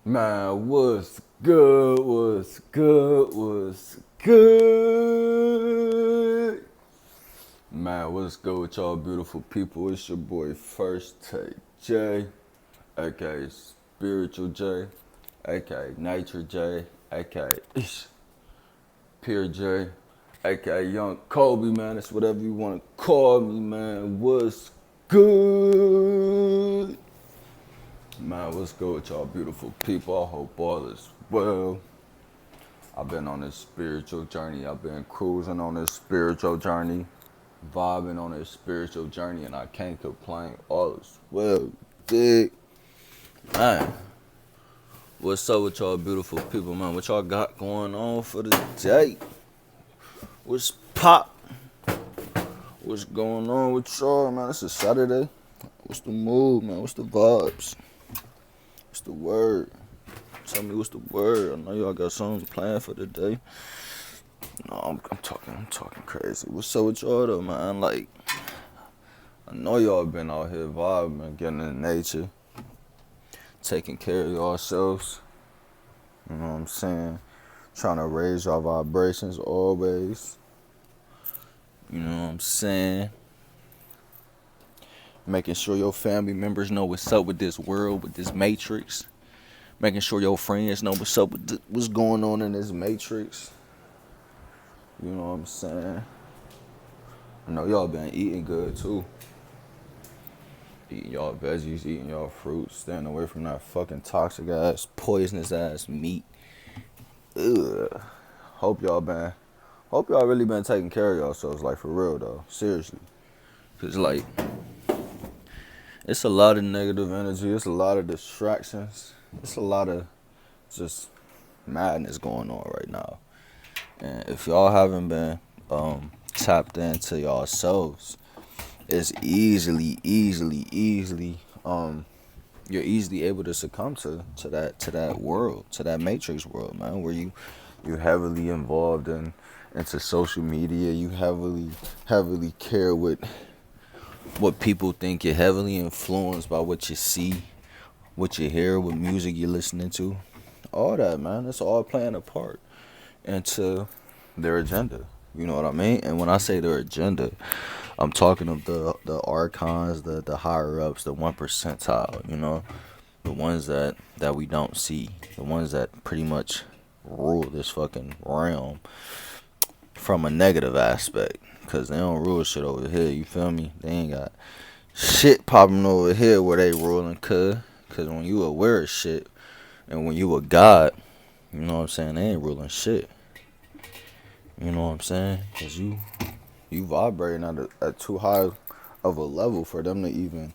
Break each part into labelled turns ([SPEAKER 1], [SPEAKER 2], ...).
[SPEAKER 1] Man, what's good? What's good? What's good? Man, what's good with y'all beautiful people? It's your boy First Take J, aka Spiritual J, aka Nature J, aka Pure J, aka Young Kobe, man. It's whatever you want to call me, man. What's good? Man, what's good with y'all beautiful people? I hope all is well. I've been on this spiritual journey. I've been cruising on this spiritual journey, vibing on this spiritual journey, and I can't complain. All is well. Dig. Man, what's up with y'all beautiful people, man? What y'all got going on for the day? What's pop? What's going on with y'all, man? It's a Saturday. What's the mood, man? What's the vibes? What's the word? Tell me what's the word. I know y'all got something planned for the day. No, I'm talking crazy. What's up with y'all though, man? Like, I know y'all been out here vibing, getting in nature, taking care of yourselves. You know what I'm saying? Trying to raise your vibrations always. You know what I'm saying? Making sure your family members know what's up with this world, with this matrix. Making sure your friends know what's up with what's going on in this matrix. You know what I'm saying? I know y'all been eating good too. Eating y'all veggies, eating y'all fruits, staying away from that fucking toxic ass, poisonous ass meat. Ugh. Hope y'all really been taking care of yourselves, like for real though. Seriously. Cause like, it's a lot of negative energy, it's a lot of distractions, it's a lot of just madness going on right now. And if y'all haven't been tapped into yourselves, it's easily you're easily able to succumb to that world, to that matrix world, man, where you're heavily involved into social media. You heavily care what people think. You're heavily influenced by what you see, what you hear, what music you're listening to. All that, man, it's all playing a part into their agenda. You know what I mean? And when I say their agenda, I'm talking of the archons, the higher ups, the 1%, you know, the ones that we don't see, the ones that pretty much rule this fucking realm from a negative aspect, cause they don't rule shit over here. You feel me? They ain't got shit popping over here where they ruling, cause when you aware of shit and when you a god, you know what I'm saying, they ain't ruling shit. You know what I'm saying? Cause you vibrating at too high of a level for them to even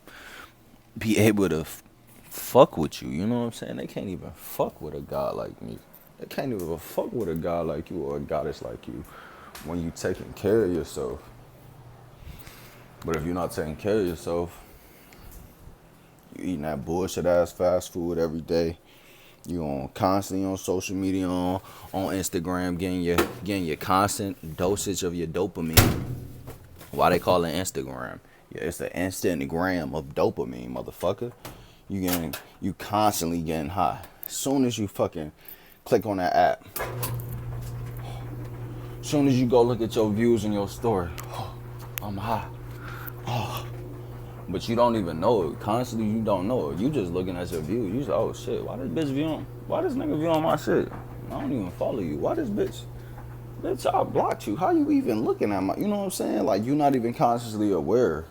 [SPEAKER 1] be able to fuck with you. You know what I'm saying? They can't even fuck with a god like me. They can't even fuck with a god like you or a goddess like you when you taking care of yourself. But if you're not taking care of yourself, you eating that bullshit ass fast food every day. You on constantly on social media, on Instagram, getting your constant dosage of your dopamine. Why they call it Instagram? Yeah, it's the instant gram of dopamine, motherfucker. You constantly getting high. As soon as you fucking click on that app, as soon as you go look at your views in your story, I'm high. But you don't even know it. Constantly, you don't know it. You just looking at your views. You just, oh shit, why this nigga view on my shit? I don't even follow you. Why this bitch? Bitch, I blocked you. How you even looking at my, you know what I'm saying? Like, you're not even consciously aware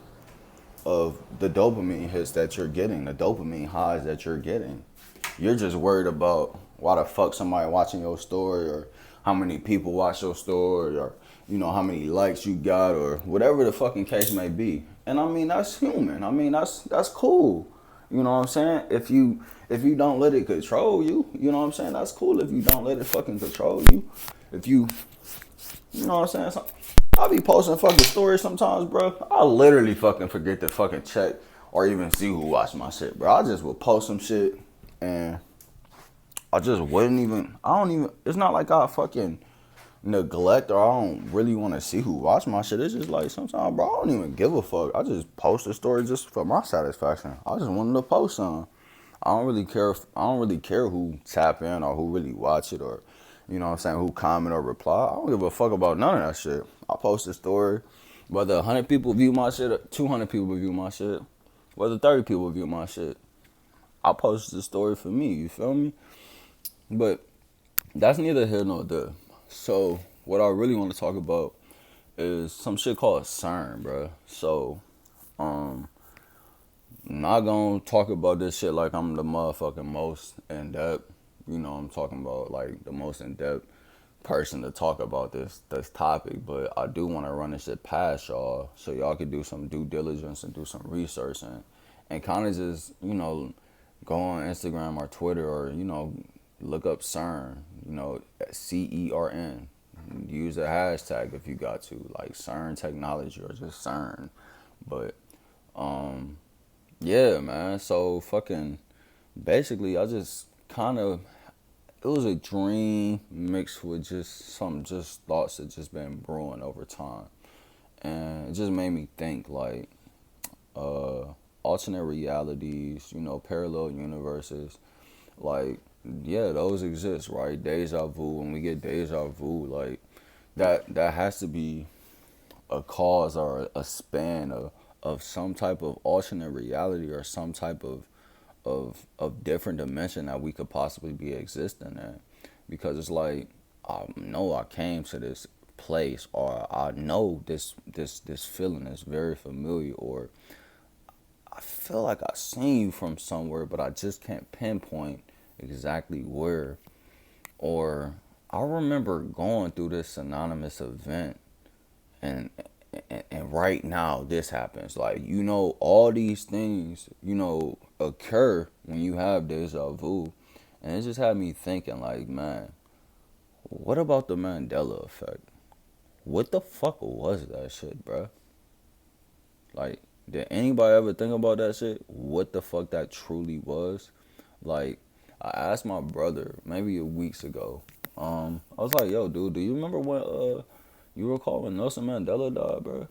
[SPEAKER 1] of the dopamine hits that you're getting, the dopamine highs that you're getting. You're just worried about why the fuck somebody watching your story, or how many people watch your story, or you know how many likes you got, or whatever the fucking case may be. And I mean, that's human. I mean, that's cool. You know what I'm saying? If you don't let it control you, you know what I'm saying? That's cool if you don't let it fucking control you. If you know what I'm saying? I be posting fucking stories sometimes, bro. I literally fucking forget to fucking check or even see who watched my shit, bro. I just would post some shit and I just wouldn't even, it's not like I fucking neglect or I don't really want to see who watch my shit. It's just like sometimes, bro, I don't even give a fuck. I just post a story just for my satisfaction. I just wanted to post something. I don't really care who tap in or who really watch it or, you know what I'm saying, who comment or reply. I don't give a fuck about none of that shit. I post a story, whether 100 people view my shit or 200 people view my shit, whether 30 people view my shit. I post the story for me. You feel me? But that's neither here nor there. So what I really want to talk about is some shit called Cern, bro. So um, not gonna talk about this shit like I'm the motherfucking most in depth. You know, I'm talking about like the most in depth person to talk about this topic, but I do want to run this shit past y'all so y'all can do some due diligence and do some research and kind of just, you know, go on Instagram or Twitter or, you know, look up CERN, you know, CERN. Use a hashtag if you got to, like Cern Technology or just CERN. But yeah, man. So fucking basically, I just kind of it was a dream mixed with just some just thoughts that just been brewing over time, and it just made me think like uh, alternate realities, you know, parallel universes, like yeah, those exist, right? Deja vu. When we get deja vu, like that has to be a cause or a span of some type of alternate reality or some type of different dimension that we could possibly be existing in, because it's like I know I came to this place or I know this feeling is very familiar or I feel like I've seen you from somewhere but I just can't pinpoint exactly where, or I remember going through this anonymous event and and right now this happens, like, you know, all these things, you know, occur when you have deja vu, and it just had me thinking like, man, what about the Mandela effect? What the fuck was that shit, bro? Like, did anybody ever think about that shit, what the fuck that truly was? Like, I asked my brother maybe weeks ago, I was like, yo dude, do you remember when you recall when Nelson Mandela died, bro?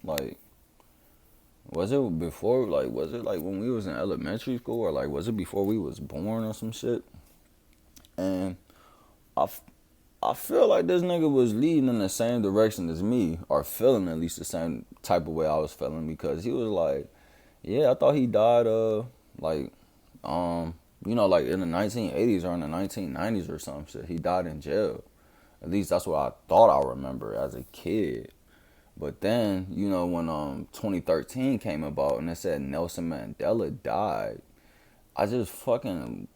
[SPEAKER 1] Like, was it before, like, was it like when we was in elementary school, or like was it before we was born or some shit? And I, f- I feel like this nigga was leading in the same direction as me, or feeling at least the same type of way I was feeling, because he was like, yeah, I thought he died like um you know, like in the 1980s or in the 1990s or some shit. He died in jail. At least that's what I thought I remember as a kid. But then, you know, when 2013 came about and it said Nelson Mandela died, I just fucking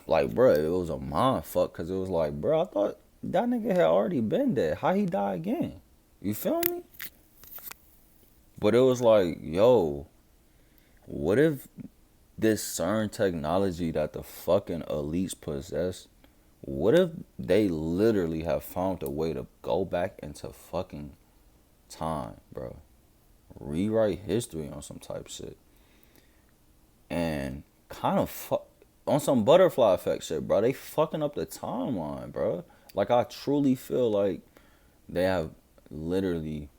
[SPEAKER 1] like, bro, it was a mind fuck, because it was like, bro, I thought that nigga had already been dead. How he die again? You feel me? But it was like, yo, what if this CERN technology that the fucking elites possess, what if they literally have found a way to go back into fucking time, bro? Rewrite history on some type shit. And kind of on some butterfly effect shit, bro. They fucking up the timeline, bro. Like, I truly feel like they have literally,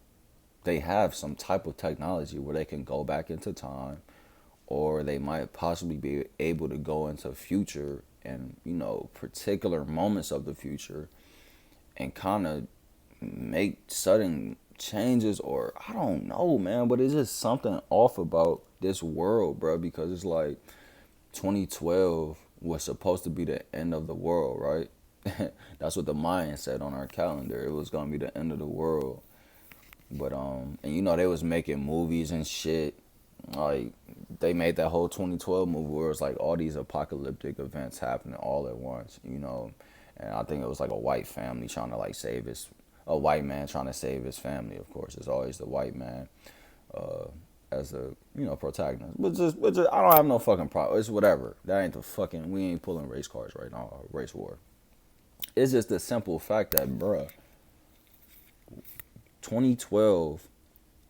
[SPEAKER 1] they have some type of technology where they can go back into time, or they might possibly be able to go into future and, you know, particular moments of the future and kind of make sudden changes, or I don't know, man, but it's just something off about this world, bro, because it's like 2012 was supposed to be the end of the world, right? That's what the Mayans said on our calendar. It was gonna be the end of the world. But and you know, they was making movies and shit. Like, they made that whole 2012 movie where it's like all these apocalyptic events happening all at once, you know. And I think it was like a white family trying to like save his, a white man trying to save his family. Of course, it's always the white man uh, as the, you know, protagonist. But just I don't have no fucking problem. It's whatever. That ain't the fucking. We ain't pulling race cars right now. Race war. It's just the simple fact that, bruh, 2012.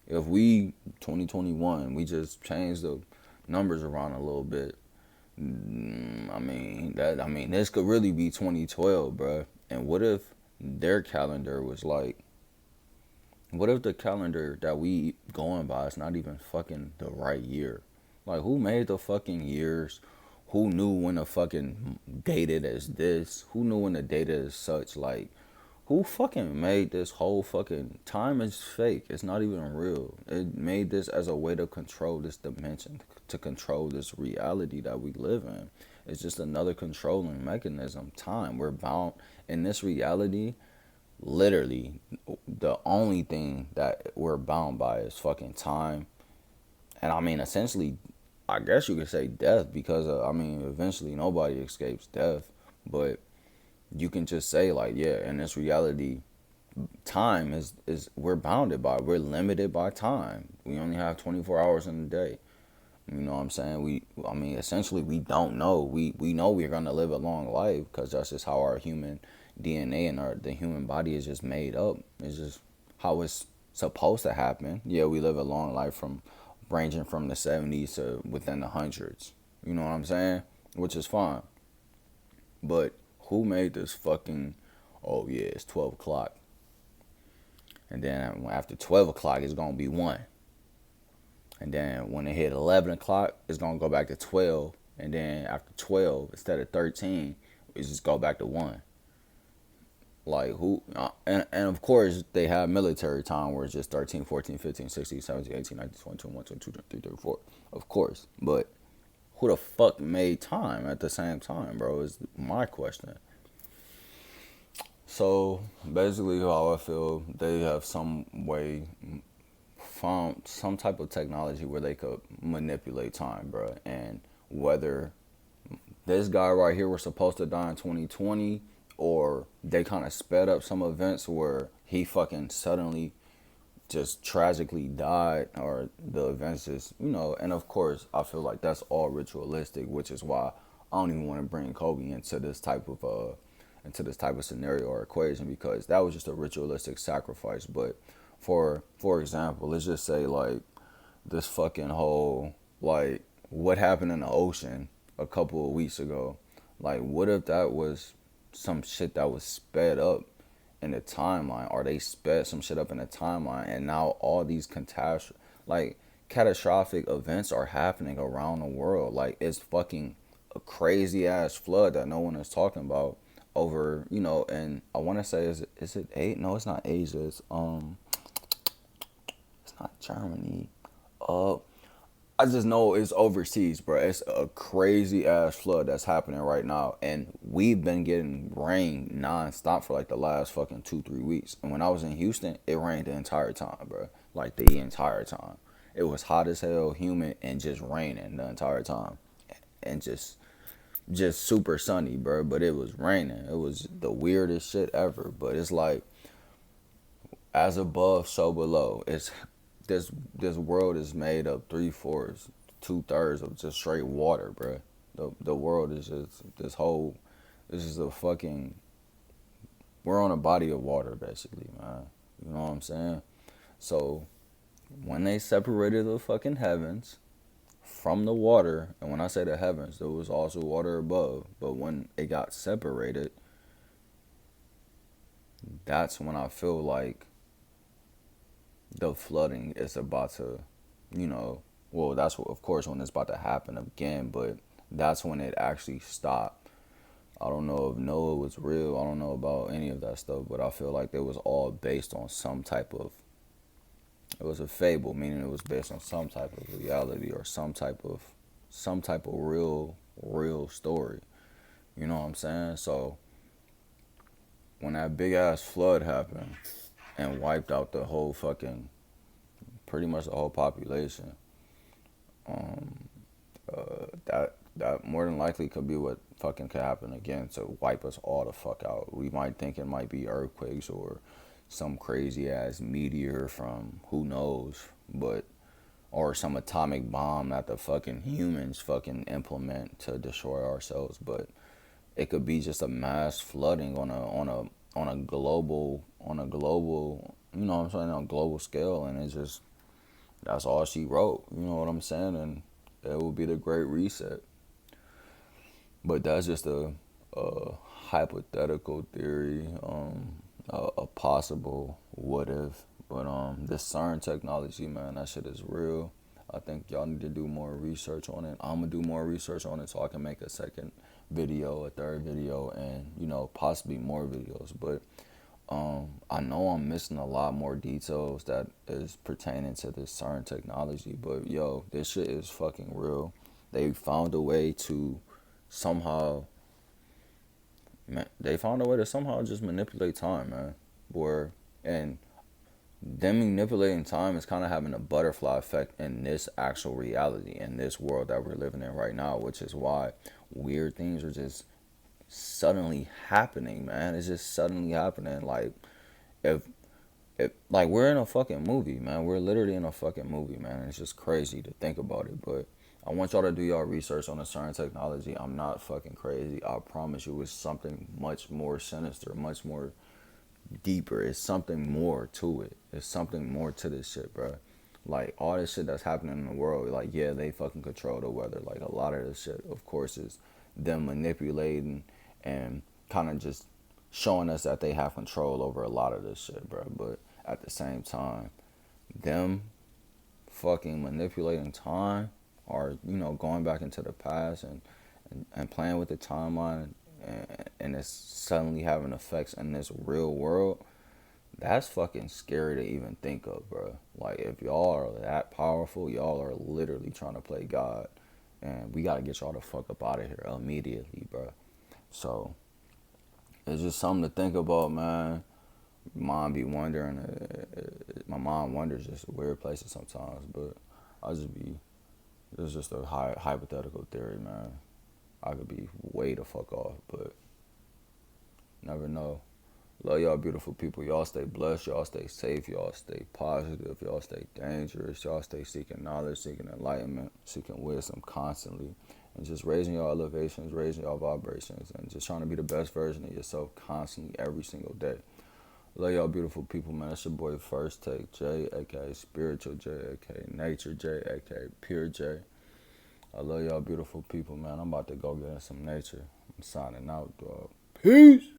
[SPEAKER 1] If we 2021, we just changed the numbers around a little bit. I mean this could really be 2012, bruh. And what if their calendar was like, what if the calendar that we going by is not even fucking the right year? Like, who made the fucking years? Who knew when to fucking date it as this? Who knew when to date it as such? Like, who fucking made this whole fucking time is fake? It's not even real. It made this as a way to control this dimension, to control this reality that we live in. It's just another controlling mechanism. Time. We're bound in this reality. Literally, the only thing that we're bound by is fucking time. And I mean, essentially, I guess you could say death because I mean, eventually nobody escapes death. But you can just say like, yeah, in this reality, time is we're bounded by, we're limited by time. We only have 24 hours in a day. You know what I'm saying? I mean, essentially, we don't know. We know we're gonna live a long life because that's just how our human DNA and the human body is just made up. It's just how it's supposed to happen. Yeah, we live a long life from ranging from the 70s to within the hundreds. You know what I'm saying? Which is fine. But who made this fucking? Oh yeah, it's 12 o'clock, and then after 12 o'clock, it's gonna be one. And then when it hit 11 o'clock, it's going to go back to 12. And then after 12, instead of 13, it's just go back to 1. Like, who? And of course, they have military time where it's just 13, 14, 15, 16, 17, 18, 19, 20, 21, 22, 23, 34. Of course. But who the fuck made time at the same time, bro, is my question. So basically, how I feel, they have some way found some type of technology where they could manipulate time, bro. And whether this guy right here was supposed to die in 2020, or they kind of sped up some events where he fucking suddenly just tragically died, or the events is, and of course, I feel like that's all ritualistic, which is why I don't even want to bring Kobe into this type of scenario or equation, because that was just a ritualistic sacrifice. But for example, let's just say like this fucking whole, like, what happened in the ocean a couple of weeks ago. Like, what if that was some shit that was sped up in the timeline, or they sped some shit up in the timeline, and now all these catastrophic events are happening around the world. Like, it's fucking a crazy ass flood that no one is talking about over, and I want to say, is it eight? No, it's not Asia. It's not Germany. Uh, I just know it's overseas, bro. It's a crazy ass flood that's happening right now, and we've been getting rain nonstop for like the last fucking 2 3 weeks. And when I was in Houston, it rained the entire time, bro. Like the entire time. It was hot as hell, humid, and just raining the entire time, and just super sunny, bro. But it was raining. It was the weirdest shit ever. But it's like, as above, so below. It's this world is made of 3/4, 2/3 of just straight water, bro. The world is just this whole. This is a fucking. We're on a body of water, basically, man. You know what I'm saying? So when they separated the fucking heavens from the water, and when I say the heavens, there was also water above. But when it got separated, that's when I feel like the flooding is about to, well, that's what, of course, when it's about to happen again, but that's when it actually stopped. I don't know if Noah was real. I don't know about any of that stuff, but I feel like it was all based on some type of, it was a fable, meaning it was based on some type of reality, or some type of real story. You know what I'm saying? So when that big ass flood happened and wiped out the whole fucking, pretty much the whole population, that more than likely could be what fucking could happen again, to wipe us all the fuck out. We might think it might be earthquakes or some crazy ass meteor from who knows, but, or some atomic bomb that the fucking humans fucking implement to destroy ourselves. But it could be just a mass flooding on a global, you know what I'm saying, on a global scale, and it's just, that's all she wrote. You know what I'm saying? And it will be the Great Reset. But that's just a hypothetical theory, a possible what if. But this Cern technology, man, that shit is real. I think y'all need to do more research on it. I'm gonna do more research on it so I can make a second video, a third video, and possibly more videos. But I know I'm missing a lot more details that is pertaining to this Cern technology. But yo, this shit is fucking real. They found a way to somehow, man, they found a way to somehow just manipulate time, man. Where and them manipulating time is kind of having a butterfly effect in this actual reality, in this world that we're living in right now, which is why weird things are just suddenly happening, man. It's just suddenly happening. Like, if, like, we're in a fucking movie, man. We're literally in a fucking movie, man. It's just crazy to think about it. But I want y'all to do y'all research on the Cern technology. I'm not fucking crazy. I promise you it's something much more sinister, much more deeper. It's something more to it. It's something more to this shit, bro. Like, all this shit that's happening in the world, like, yeah, they fucking control the weather. Like, a lot of this shit, of course, is them manipulating and kind of just showing us that they have control over a lot of this shit, bro. But at the same time, them fucking manipulating time, or going back into the past and playing with the timeline, and it's suddenly having effects in this real world. That's fucking scary to even think of, bro. Like, if y'all are that powerful, y'all are literally trying to play God, and we gotta get y'all the fuck up out of here immediately, bro. So it's just something to think about, man. Mom be wondering. My mom wonders just weird places sometimes, but I just be. It's just a hypothetical theory, man. I could be way the fuck off, but never know. Love y'all, beautiful people. Y'all stay blessed. Y'all stay safe. Y'all stay positive. Y'all stay dangerous. Y'all stay seeking knowledge, seeking enlightenment, seeking wisdom constantly. And just raising y'all elevations, raising y'all vibrations, and just trying to be the best version of yourself constantly every single day. Love y'all, beautiful people, man. It's your boy First Take J, aka Spiritual J, aka Nature J, aka Pure J. I love y'all, beautiful people, man. I'm about to go get in some nature. I'm signing out, dog. Peace.